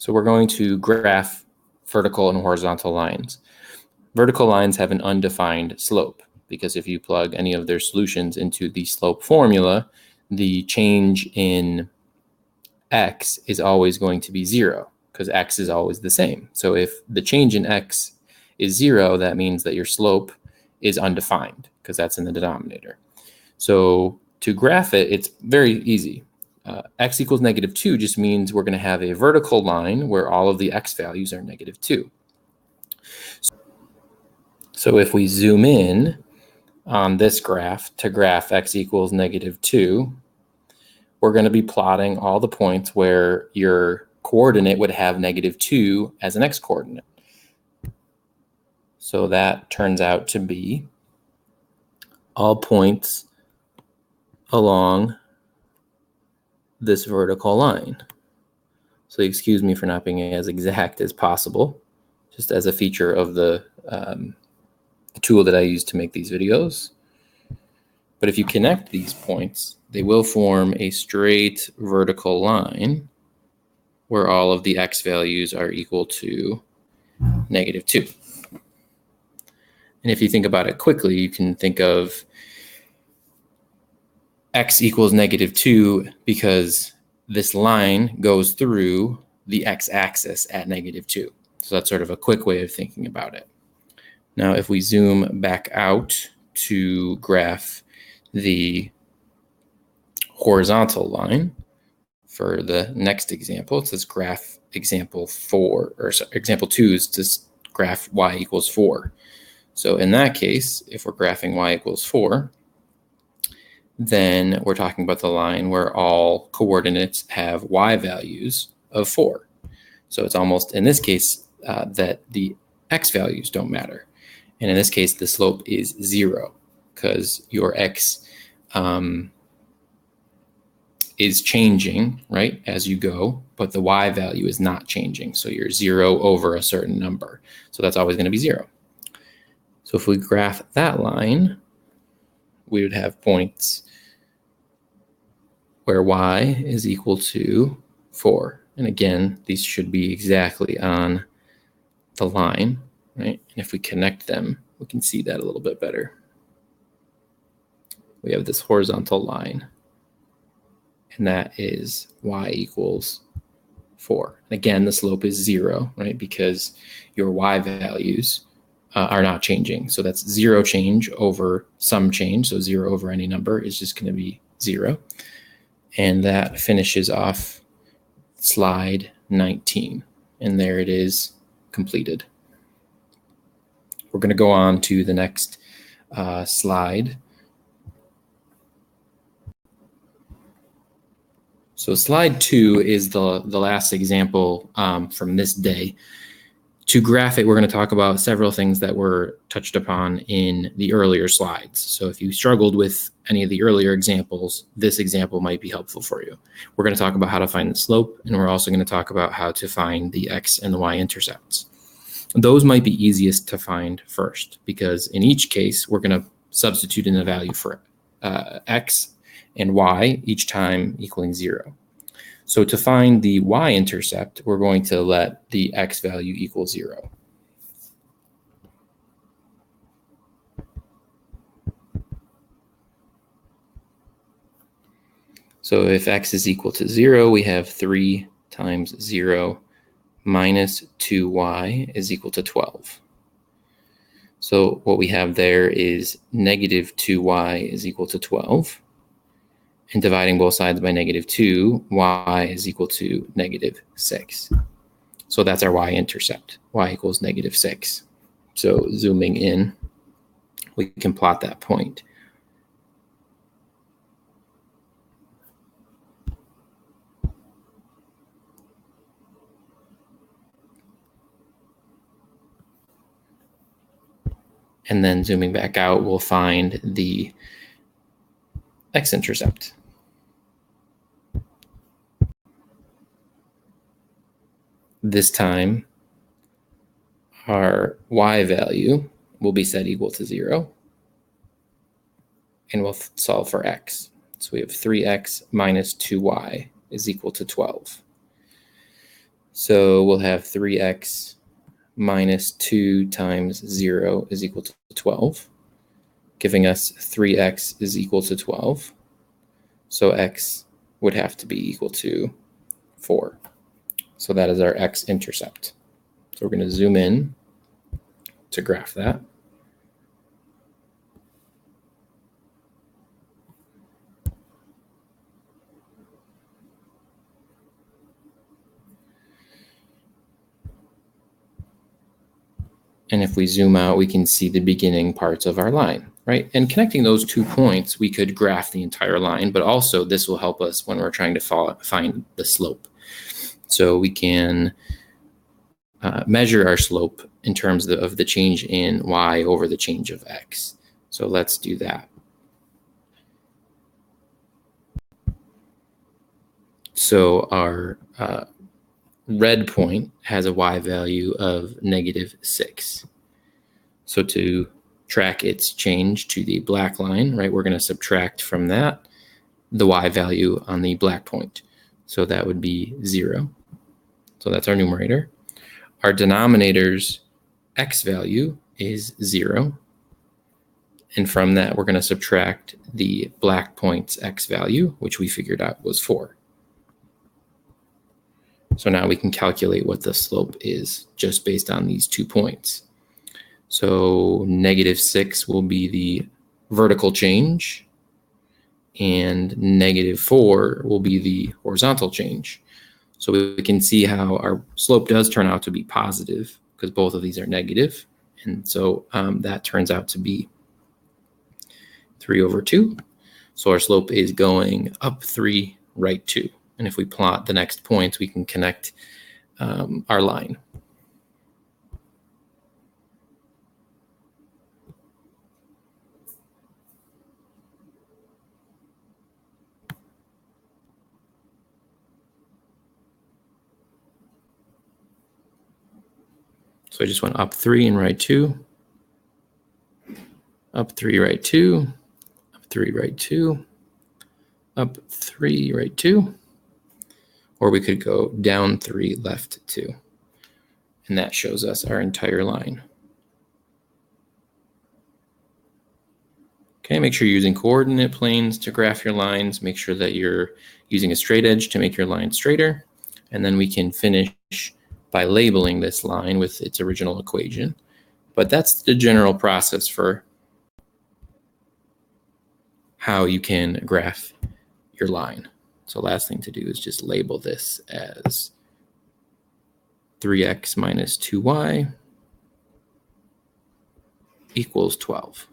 So we're going to graph vertical and horizontal lines. Vertical lines have an undefined slope because if you plug any of their solutions into the slope formula, the change in x is always going to be 0 because x is always the same. So if the change in x is 0, that means that your slope is undefined because that's in the denominator. So to graph it, it's very easy. X equals -2 just means we're going to have a vertical line where all of the x values are -2. So if we zoom in on this graph to graph x equals -2, we're going to be plotting all the points where your coordinate would have -2 as an x coordinate. So that turns out to be all points along this vertical line. So excuse me for not being as exact as possible, just as a feature of the tool that I use to make these videos. But if you connect these points, they will form a straight vertical line where all of the x values are equal to -2. And if you think about it quickly, you can think of x equals -2 because this line goes through the x-axis at -2. So that's sort of a quick way of thinking about it. Now, if we zoom back out to graph the horizontal line for the next example, it says graph example 4, or sorry, example 2 is to graph y equals 4. So in that case, if we're graphing y equals 4, then we're talking about the line where all coordinates have y values of 4. So it's almost, in this case, that the x values don't matter. And in this case, the slope is 0 because your x is changing, right, as you go, but the y value is not changing. So you're 0 over a certain number. So that's always going to be 0. So if we graph that line, we would have points where y is equal to 4. And again, these should be exactly on the line, right? And if we connect them, we can see that a little bit better. We have this horizontal line, and that is y equals 4. And again, the slope is 0, right? Because your y values are not changing. So that's 0 change over some change. So 0 over any number is just going to be 0. And that finishes off slide 19. And there it is, completed. We're going to go on to the next slide. So slide 2 is the last example from this day. To graph it, we're going to talk about several things that were touched upon in the earlier slides. So if you struggled with any of the earlier examples, this example might be helpful for you. We're going to talk about how to find the slope, and we're also going to talk about how to find the x and the y intercepts. Those might be easiest to find first, because in each case, we're going to substitute in a value for x and y, each time equaling 0. So to find the y-intercept, we're going to let the x value equal 0. So if x is equal to 0, we have 3 times 0 minus 2y is equal to 12. So what we have there is -2y is equal to 12. And dividing both sides by -2, y is equal to -6. So that's our y-intercept. Y equals -6. So zooming in, we can plot that point. And then zooming back out, we'll find the x-intercept. This time, our y value will be set equal to 0, and we'll solve for x. So we have 3x minus 2y is equal to 12. So we'll have 3x minus 2 times 0 is equal to 12, giving us 3x is equal to 12. So x would have to be equal to 4. So that is our x-intercept. So we're going to zoom in to graph that. And if we zoom out, we can see the beginning parts of our line, right? And connecting those 2 points, we could graph the entire line, but also this will help us when we're trying to find the slope. So we can measure our slope in terms of the change in y over the change of x. So let's do that. So our red point has a y value of -6. So to track its change to the black line, right, we're going to subtract from that the y value on the black point. So that would be 0. So that's our numerator. Our denominator's x value is 0. And from that, we're going to subtract the black point's x value, which we figured out was 4. So now we can calculate what the slope is just based on these 2 points. So -6 will be the vertical change, and -4 will be the horizontal change. So we can see how our slope does turn out to be positive because both of these are negative. And so that turns out to be 3/2. So our slope is going up 3, right 2. And if we plot the next points, we can connect our line. So I just went up 3 and right 2, up 3, right 2, up 3, right 2, up 3, right 2, or we could go down 3, left 2. And that shows us our entire line. Okay, make sure you're using coordinate planes to graph your lines. Make sure that you're using a straight edge to make your line straighter. And then we can finish by labeling this line with its original equation. But that's the general process for how you can graph your line. So last thing to do is just label this as 3x minus 2y equals 12.